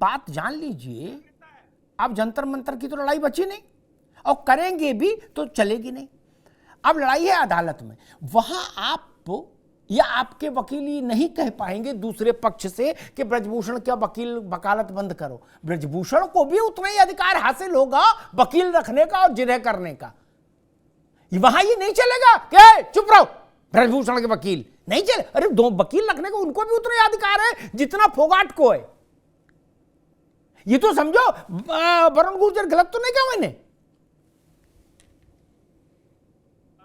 बात जान लीजिए, अब जंतर मंतर की तो लड़ाई बची नहीं, और करेंगे भी तो चलेगी नहीं। अब लड़ाई है अदालत में, वहां आप या आपके वकील ये नहीं कह पाएंगे दूसरे पक्ष से कि ब्रजभूषण क्या वकील वकालत बंद करो। ब्रजभूषण को भी उतना ही अधिकार हासिल होगा वकील रखने का और जिरह करने का। वहां ये नहीं चलेगा कि चुप रहो ब्रजभूषण के वकील, नहीं चले। अरे दो वकील रखने को उनको भी उतना ही अधिकार है जितना फोगाट को है। ये तो समझो वरुण गुर्जर गलत तो नहीं कहा मैंने?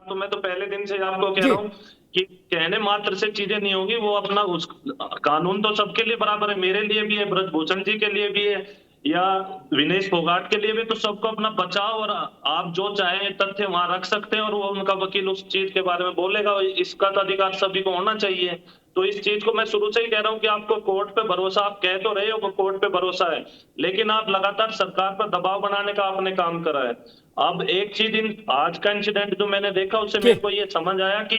तो मैं तो पहले दिन से आपको कह रहा हूं कि कहने मात्र से चीजें नहीं होगी। वो अपना उस कानून तो सबके लिए बराबर है, मेरे लिए भी है, ब्रजभूषण जी के लिए भी है, या विनेश फोगाट के लिए भी। तो सबको अपना बचाव, और आप जो चाहे तथ्य वहां रख सकते हैं और वो उनका वकील उस चीज के बारे में बोलेगा। इसका तो अधिकार सभी को होना चाहिए। तो इस चीज को मैं शुरू से ही कह रहा हूं कि आपको कोर्ट पे भरोसा, आप कह तो रहे हो कि कोर्ट पे भरोसा है, लेकिन आप लगातार सरकार पर दबाव बनाने का आपने काम करा है। अब एक चीज, आज का इंसिडेंट जो मैंने देखा उससे मेरे को ये समझ आया कि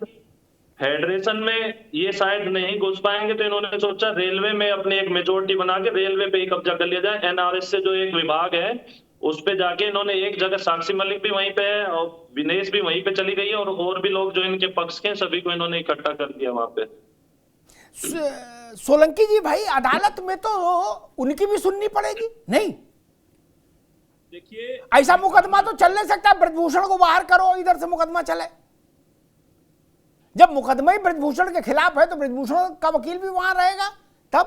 फेडरेशन में ये शायद नहीं घुस पाएंगे, तो इन्होंने सोचा रेलवे में अपनी एक मेजोरिटी बना के रेलवे पे ही कब्जा कर लिया जाए। एनआरएस से जो एक विभाग है उस पे जाके इन्होंने एक जगह, साक्षी मलिक भी वहीं पे है और विनेश भी वहीं पे चली गई है, और भी लोग जो इनके पक्ष के सभी को इन्होंने इकट्ठा कर दिया वहां पे। सोलंकी जी भाई, अदालत में तो उनकी भी सुननी पड़ेगी नहीं? देखिए, ऐसा मुकदमा तो चल नहीं सकता ब्रजभूषण को बाहर करो इधर से मुकदमा चले। जब मुकदमा ही ब्रजभूषण के खिलाफ है तो ब्रजभूषण का वकील भी वहां रहेगा। तब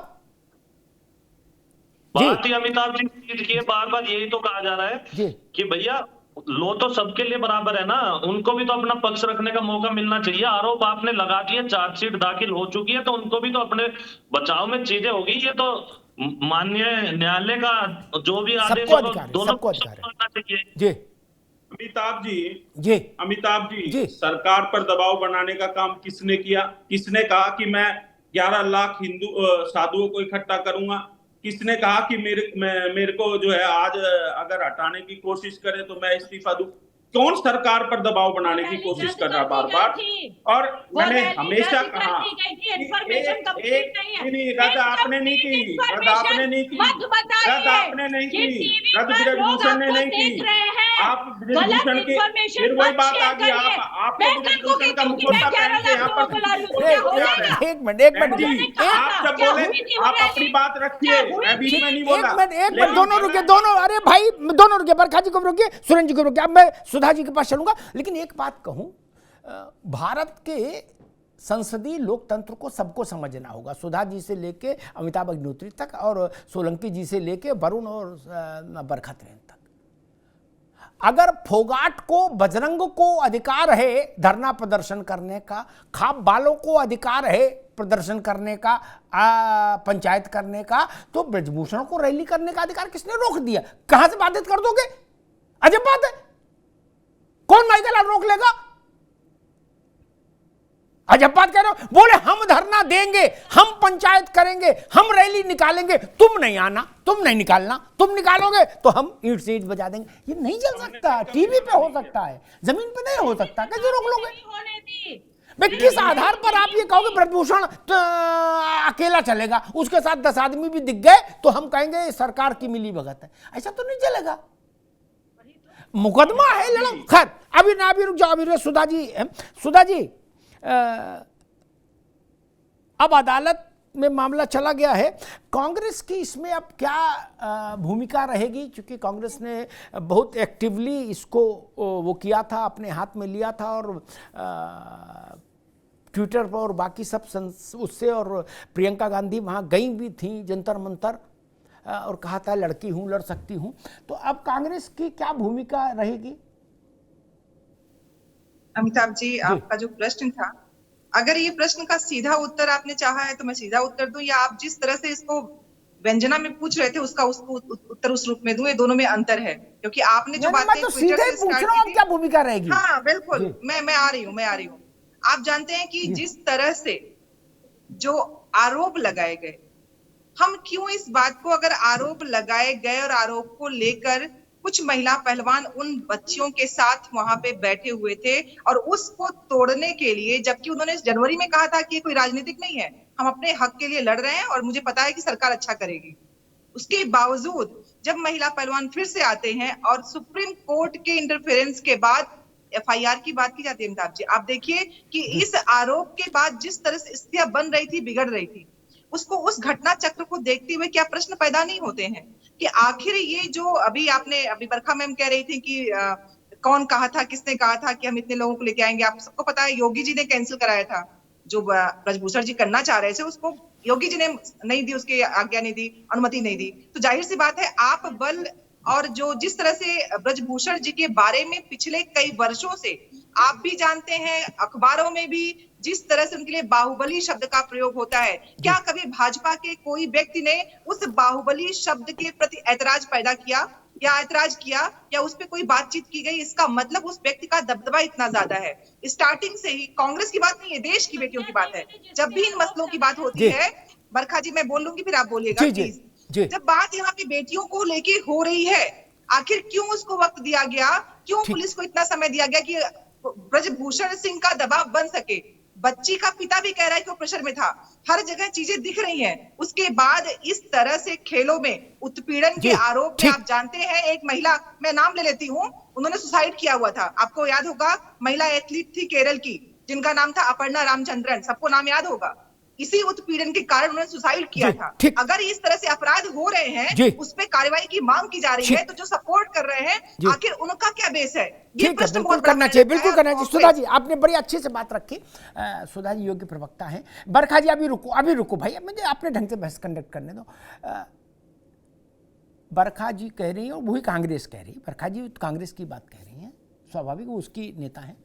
बात ही अमिताभ जी की बार बार यही तो कहा जा रहा है कि भैया लो तो सबके लिए बराबर है ना, उनको भी तो अपना पक्ष रखने का मौका मिलना चाहिए। आरोप आपने लगा दिए, चार्जशीट दाखिल हो चुकी है, तो उनको भी तो अपने बचाव में चीजें होगी। ये तो माननीय न्यायालय का जो भी आदेश होगा दोनों को मानना चाहिए। जी अमिताभ जी, सरकार पर दबाव बनाने का काम किसने किया? किसने कहा कि मैं 11 लाख हिंदू साधुओं को इकट्ठा करूंगा? किसने कहा कि मेरे को जो है आज अगर हटाने की कोशिश करे तो मैं इस्तीफा दूं? कौन सरकार पर दबाव बनाने की कोशिश कर रहा बार बार? और मैंने हमेशा कहा रद्द आपने नहीं की, रद्द आपने नहीं की, रद्द आपने नहीं की, रद्द ब्रजभूषण ने नहीं की। आप ब्रजभूषण की, फिर वही बात आ गई, आप ब्रजभूषण का मुखौटा पहन के यहाँ पर। एक मिनट आप जब बोले आप अपनी बात रखिए, मैं बीच में नहीं बोला। एक मिनट दोनों रुके, दोनों, अरे भाई दोनों रुके, बरखा जी को रुके, सुरेंद्र जी को रुके, अब मैं सुधा जी के पास चलूंगा। लेकिन एक बात कहूं, भारत के संसदीय लोकतंत्र को सबको समझना होगा, सुधा जी से लेके अमिताभ अग्निहोत्री तक और सोलंकी जी से लेके वरुण और बरखा तक। अगर फोगाट को, बजरंग को अधिकार है धरना प्रदर्शन करने का, खाप वालों को अधिकार है प्रदर्शन करने का, पंचायत करने का, तो ब्रजभूषण को रैली करने का अधिकार किसने रोक दिया? कहां से बाधित कर दोगे? अजब बात है, कौन माइकल रोक लेगा? अजब बात कह रहे हो। बोले हम धरना देंगे, हम पंचायत करेंगे, हम रैली निकालेंगे, तुम नहीं आना, तुम नहीं निकालना, तुम निकालोगे तो हम ईंट से ईंट बजा देंगे। ये नहीं चल सकता, टीवी पे हो सकता है, जमीन पे नहीं हो सकता। कैसे रोक लोगे? भाई किस आधार पर आप ये कहोगे ब्रजभूषण तो अकेला चलेगा, उसके साथ 10 आदमी भी दिख गए तो हम कहेंगे सरकार की मिली भगत है? ऐसा तो नहीं चलेगा। मुकदमा है, लड़ो। खैर अभी ना, अभी रुक जाओ, अभी सुधा जी, अब अदालत में मामला चला गया है, कांग्रेस की इसमें अब क्या भूमिका रहेगी? क्योंकि कांग्रेस ने बहुत एक्टिवली इसको वो किया था, अपने हाथ में लिया था, और ट्विटर पर और बाकी सब उससे, और प्रियंका गांधी वहाँ गई भी थी जंतर मंतर, और कहा था लड़की हूँ, लड़ सकती हूँ। तो अब कांग्रेस की क्या भूमिका रहेगी? अमिताभ जी, आपका जो प्रश्न था, अगर ये प्रश्न का सीधा उत्तर आपने चाहा है तो मैं सीधा उत्तर दूं, या आप जिस तरह से इसको व्यंजना में पूछ रहे थे उसका उत्तर उस रूप में दूं, ये दोनों में अंतर है। क्योंकि आपने जो बातें ट्विटर से स्टार्ट की थी, क्या भूमिका रहेगी? हाँ बिल्कुल, मैं आ रही हूँ। आप जानते हैं कि जिस तरह से जो आरोप लगाए गए, हम क्यों इस बात को, अगर आरोप लगाए गए और आरोप को लेकर कुछ महिला पहलवान उन बच्चियों के साथ वहां पे बैठे हुए थे, और उसको तोड़ने के लिए, जबकि उन्होंने जनवरी में कहा था कि ये कोई राजनीतिक नहीं है, हम अपने हक के लिए लड़ रहे हैं और मुझे पता है कि सरकार अच्छा करेगी, उसके बावजूद जब महिला पहलवान फिर से आते हैं और सुप्रीम कोर्ट के इंटरफेरेंस के बाद एफआईआर की बात की जाती है, अमिताभ जी आप देखिए कि इस आरोप के बाद जिस तरह से स्थितियां बन रही थी, बिगड़ रही थी, उसको उस घटना चक्र को देखते हुए क्या प्रश्न पैदा नहीं होते हैं कि आखिर ये जो अभी बरखा मैम कह रही थी कि कौन कहा था, किसने कहा था कि हम इतने लोगों को लेके आएंगे। आप सबको पता है योगी जी ने कैंसिल कराया था, जो ब्रजभूषण जी करना चाह रहे थे उसको योगी जी ने नहीं दी, उसकी आज्ञा नहीं दी, अनुमति नहीं दी। तो जाहिर सी बात है आप बल और जो जिस तरह से ब्रजभूषण जी के बारे में पिछले कई वर्षों से आप भी जानते हैं, अखबारों में भी जिस तरह से उनके लिए बाहुबली शब्द का प्रयोग होता है, क्या कभी भाजपा के कोई व्यक्ति ने उस बाहुबली शब्द के प्रति ऐतराज पैदा किया या ऐतराज किया या उस पर कोई बातचीत की गई? इसका मतलब उस व्यक्ति का दबदबा इतना ज्यादा है। स्टार्टिंग से ही कांग्रेस की बात नहीं है, देश की बेटियों की बात है। जब भी इन मसलों की बात होती है, बरखा जी मैं बोल लूंगी फिर आप बोलिएगा प्लीज। जब बात यहाँ पे बेटियों को लेके हो रही है, आखिर क्यों उसको वक्त दिया गया, क्यों पुलिस को इतना समय दिया गया कि ब्रजभूषण सिंह का दबाव बन सके? बच्ची का पिता भी कह रहा है कि वो प्रेशर में था, हर जगह चीजें दिख रही हैं। उसके बाद इस तरह से खेलों में उत्पीड़न के आरोप में आप जानते हैं एक महिला, मैं नाम ले लेती हूँ, उन्होंने सुसाइड किया हुआ था। आपको याद होगा, महिला एथलीट थी केरल की जिनका नाम था अपर्णा रामचंद्रन, सबको नाम याद होगा। इसी उत्पीड़न के कारण उन्होंने सुसाइड किया था। अगर इस तरह से अपराध हो रहे हैं, उस पर कार्रवाई की मांग की जा रही है, तो जो सपोर्ट कर रहे हैं आखिर उनका क्या बेस है? ये प्रश्न बहुत करना चाहिए, बिल्कुल करना चाहिए। सुधा जी आपने बड़ी अच्छे से बात रखी। सुधा जी योग्य प्रवक्ता हैं। बरखा जी अभी रुको भाई, मुझे अपने ढंग से बहस कंडक्ट करने दो। बरखा जी कह रही है और वही कांग्रेस कह रही है, बरखा जी कांग्रेस की बात कह रही है, स्वाभाविक वो उसकी नेता है।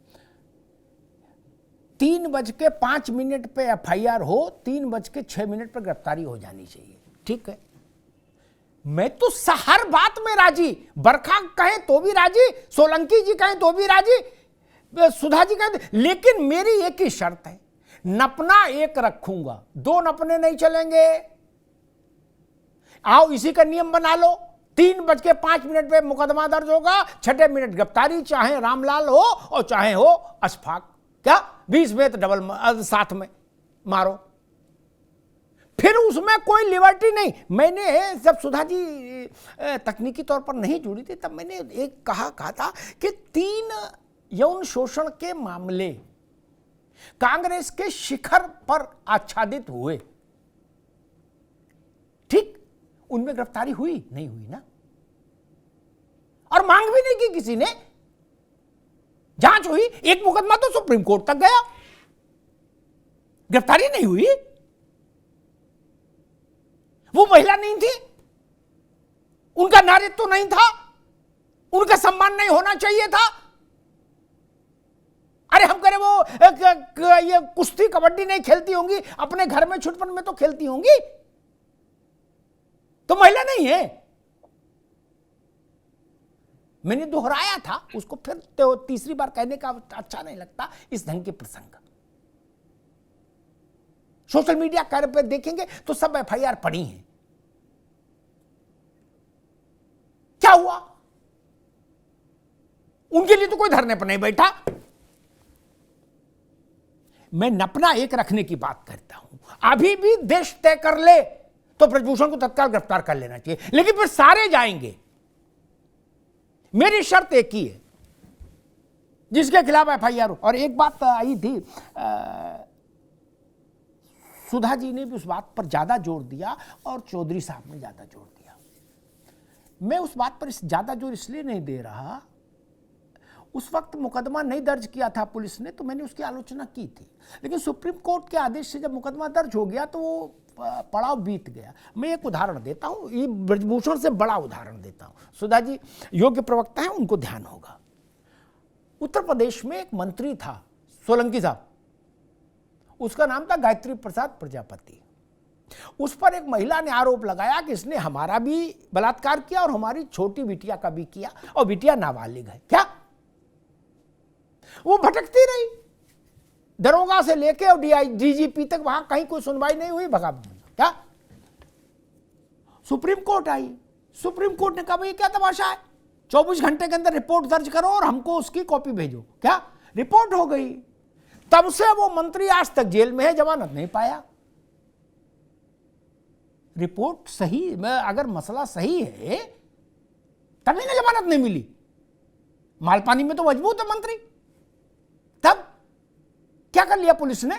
3:05 पे एफआईआर हो, 3:06 पर गिरफ्तारी हो जानी चाहिए, ठीक है। मैं तो हर बात में राजी, बरखा कहें तो भी राजी, सोलंकी जी कहें तो भी राजी, सुधा जी कहें, लेकिन मेरी एक ही शर्त है, नपना एक रखूंगा, 2 नपने नहीं चलेंगे। आओ इसी का नियम बना लो, 3:05 पे मुकदमा दर्ज होगा, 6 मिनट गिरफ्तारी, चाहे रामलाल हो और चाहे हो अशफाक, क्या 20 में तो डबल साथ में मारो, फिर उसमें कोई लिबर्टी नहीं। मैंने जब सुधा जी तकनीकी तौर पर नहीं जुड़ी थी तब मैंने एक कहा था कि 3 यौन शोषण के मामले कांग्रेस के शिखर पर आच्छादित हुए, ठीक, उनमें गिरफ्तारी हुई नहीं हुई ना, और मांग भी नहीं की किसी ने, जांच हुई, एक मुकदमा तो सुप्रीम कोर्ट तक गया, गिरफ्तारी नहीं हुई। वो महिला नहीं थी, उनका नारित्व तो नहीं था, उनका सम्मान नहीं होना चाहिए था। अरे हम करें वो ये कुश्ती कबड्डी नहीं खेलती होंगी, अपने घर में छुटपन में तो खेलती होंगी, तो महिला नहीं है। मैंने दोहराया था उसको, फिर तो तीसरी बार कहने का अच्छा नहीं लगता इस ढंग के प्रसंग। सोशल मीडिया कार्य पर देखेंगे तो सब एफआईआर पड़ी हैं। क्या हुआ? उनके लिए तो कोई धरने पर नहीं बैठा। मैं नपना एक रखने की बात करता हूं, अभी भी देश तय कर ले तो ब्रजभूषण को तत्काल गिरफ्तार कर लेना चाहिए, लेकिन फिर सारे जाएंगे। मेरी शर्त एक ही है, जिसके खिलाफ एफआईआर हो। और एक बात आई थी, सुधा जी ने भी उस बात पर ज्यादा जोर दिया और चौधरी साहब ने ज्यादा जोर दिया। मैं उस बात पर ज्यादा जोर इसलिए नहीं दे रहा, उस वक्त मुकदमा नहीं दर्ज किया था पुलिस ने, तो मैंने उसकी आलोचना की थी, लेकिन सुप्रीम कोर्ट के आदेश से जब मुकदमा दर्ज हो गया तो वो पड़ाव बीत गया। मैं एक उदाहरण देता हूं, ये ब्रजभूषण से बड़ा उदाहरण देता हूं। सुधा जी योग्य प्रवक्ता है, उनको ध्यान होगा। उत्तर प्रदेश में एक मंत्री था, सोलंकी साहब, उसका नाम था गायत्री प्रसाद प्रजापति। उस पर एक महिला ने आरोप लगाया कि इसने हमारा भी बलात्कार किया और हमारी छोटी बिटिया का भी किया, और बिटिया नाबालिग है। क्या वो भटकती रही, दरोगा से लेके और डीजीपी तक, वहां कहीं कोई सुनवाई नहीं हुई, भगा क्या। सुप्रीम कोर्ट आई, सुप्रीम कोर्ट ने कहा भाई क्या तमाशा है, 24 घंटे के अंदर रिपोर्ट दर्ज करो और हमको उसकी कॉपी भेजो। क्या रिपोर्ट हो गई, तब से वो मंत्री आज तक जेल में है, जमानत नहीं पाया। रिपोर्ट सही, अगर मसला सही है तभी ना जमानत नहीं मिली। मालपानी में तो मजबूत है मंत्री, तब क्या कर लिया पुलिस ने?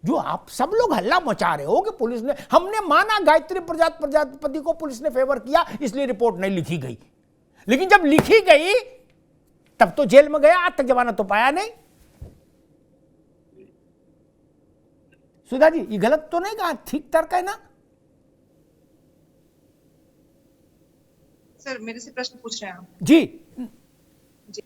जो आप सब लोग हल्ला मचा रहे हो कि पुलिस ने, हमने माना गायत्री प्रजापति को पुलिस ने फेवर किया इसलिए रिपोर्ट नहीं लिखी गई, लेकिन जब लिखी गई तब तो जेल में गया, आज तक जमानत तो पाया नहीं। सुधा जी ये गलत तो नहीं कहा, ठीक तर्क है ना? सर मेरे से प्रश्न पूछ रहे हैं आप? जी जी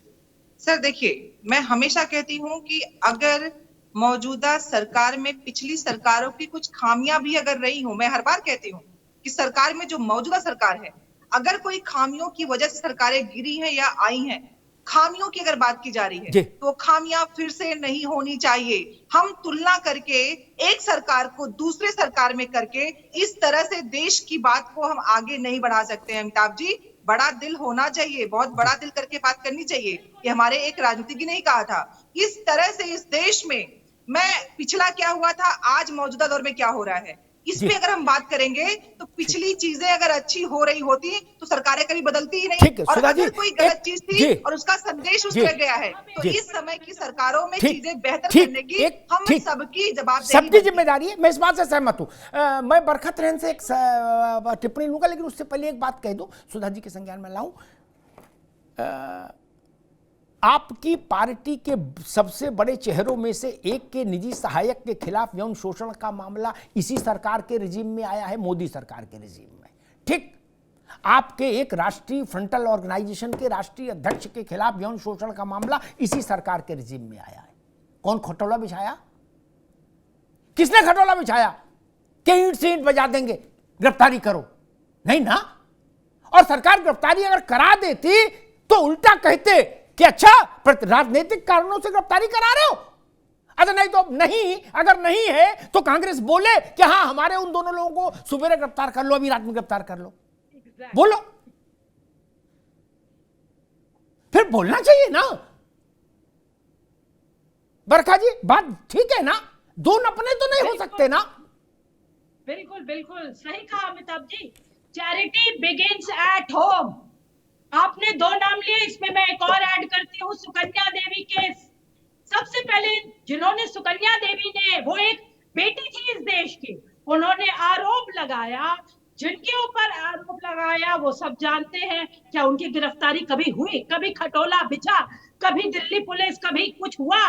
सर, देखिए मैं हमेशा कहती हूं कि अगर मौजूदा सरकार में पिछली सरकारों की कुछ खामियां भी अगर रही हो, मैं हर बार कहती हूं कि सरकार में जो मौजूदा सरकार है, अगर कोई खामियों की वजह से सरकारें गिरी हैं या आई हैं, खामियों की अगर बात की जा रही है तो खामियां फिर से नहीं होनी चाहिए। हम तुलना करके एक सरकार को दूसरे सरकार में करके इस तरह से देश की बात को हम आगे नहीं बढ़ा सकते हैं। अमिताभ जी, बड़ा दिल होना चाहिए, बहुत बड़ा दिल करके बात करनी चाहिए। ये हमारे एक राजनीतिज्ञ ने ही कहा था। इस तरह से इस देश में पिछला क्या हुआ था, आज मौजूदा दौर में क्या हो रहा है, इसमें अगर हम बात करेंगे तो पिछली चीजें अगर अच्छी हो रही होती तो सरकारें कभी बदलती ही नहीं। और अगर कोई गलत चीज थी और उसका संदेश उस पर गया है तो इस समय की सरकारों में चीजें बेहतर करने की हम सबकी जवाबदेही, सबकी जिम्मेदारी है। मैं इस बात से सहमत हूं। मैं बरखत रहन से एक टिप्पणी लूंगा, लेकिन उससे पहले एक बात कह दूं, सुधा जी के संज्ञान में लाऊं। आपकी पार्टी के सबसे बड़े चेहरों में से एक के निजी सहायक के खिलाफ यौन शोषण का मामला इसी सरकार के रिजीम में आया है, मोदी सरकार के रिजीम में। ठीक, आपके एक राष्ट्रीय फ्रंटल ऑर्गेनाइजेशन के राष्ट्रीय अध्यक्ष के खिलाफ यौन शोषण का मामला इसी सरकार के रिजीम में आया है। कौन खटोला बिछाया? किसने खटोला बिछाया कि ईंट से ईंट बजा देंगे, गिरफ्तारी करो? नहीं ना। और सरकार गिरफ्तारी अगर करा देती तो उल्टा कहते कि अच्छा राजनीतिक कारणों से गिरफ्तारी करा रहे हो। अगर नहीं तो नहीं, अगर नहीं है तो कांग्रेस बोले कि हाँ हमारे उन दोनों लोगों को सुबह गिरफ्तार कर लो, अभी रात में गिरफ्तार कर लो। बोलो, फिर बोलना चाहिए ना। बरखा जी बात ठीक है ना, दोनों अपने तो नहीं हो सकते ना। बिल्कुल बिल्कुल सही कहा Amitabh ji. Charity begins at home. आपने दो नाम लिए, इसमें मैं एक और ऐड करती हूँ, सुकन्या देवी केस। सबसे पहले जिन्होंने, सुकन्या देवी ने, वो एक बेटी थी इस देश की, उन्होंने आरोप लगाया, जिनके ऊपर आरोप लगाया वो सब जानते हैं। क्या उनकी गिरफ्तारी कभी हुई? कभी खटोला बिछा? कभी दिल्ली पुलिस, कभी कुछ हुआ?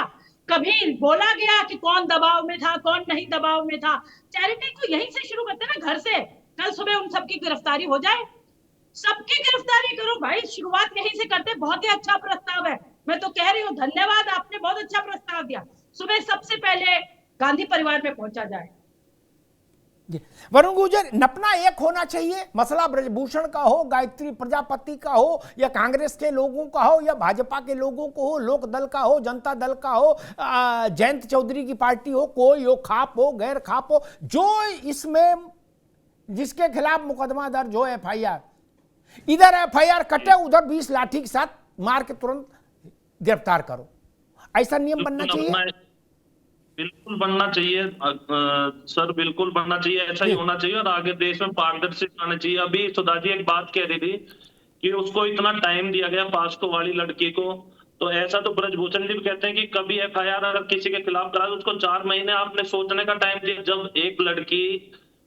कभी बोला गया कि कौन दबाव में था, कौन नहीं दबाव में था? चैरिटी को यहीं से शुरू करते ना, घर से। कल सुबह उन सबकी गिरफ्तारी हो जाए, सबकी गिरफ्तारी करो भाई, शुरुआत यहीं से करते। बहुत ही अच्छा प्रस्ताव है, मैं तो कह रही हूँ धन्यवाद, आपने बहुत अच्छा प्रस्ताव दिया। सुबह सबसे पहले गांधी परिवार में पहुंचा जाए। वरुण गुर्जर, नपना एक होना चाहिए। मसला ब्रजभूषण का हो, गायत्री प्रजापति का हो, या कांग्रेस के लोगों का हो, या भाजपा के लोगों को हो, लोक दल का हो, जनता दल का हो, जयंत चौधरी की पार्टी हो, कोई हो, खाप हो, गैर खाप हो, जो इसमें जिसके खिलाफ मुकदमा दर्ज हो, एफआईआर, इधर एफआईआर कटे, उधर 20 लाठी के साथ मार के तुरंत गिरफ्तार करो। ऐसा नियम बनना चाहिए। बिल्कुल बनना चाहिए सर, बिल्कुल बनना चाहिए, ऐसा ही होना चाहिए। और आगे देश में पारदर्शिता आनी चाहिए। अभी सुधा जी एक बात कह रही थी कि उसको इतना टाइम दिया गया पास्को वाली लड़की को, तो ऐसा तो ब्रजभूषण जी भी कहते हैं कि कभी एफआईआर अगर किसी के खिलाफ करा तो उसको 4 महीने आपने सोचने का टाइम दिया। जब एक लड़की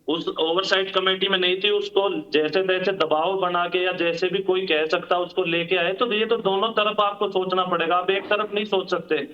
उस ओवरसाइट कमेटी में नहीं थी, उसको जैसे तैसे दबाव बना के या जैसे भी कोई कह सकता उसको लेके आए, तो ये तो दोनों तरफ आपको सोचना पड़ेगा। आप एक तरफ नहीं सोच सकते।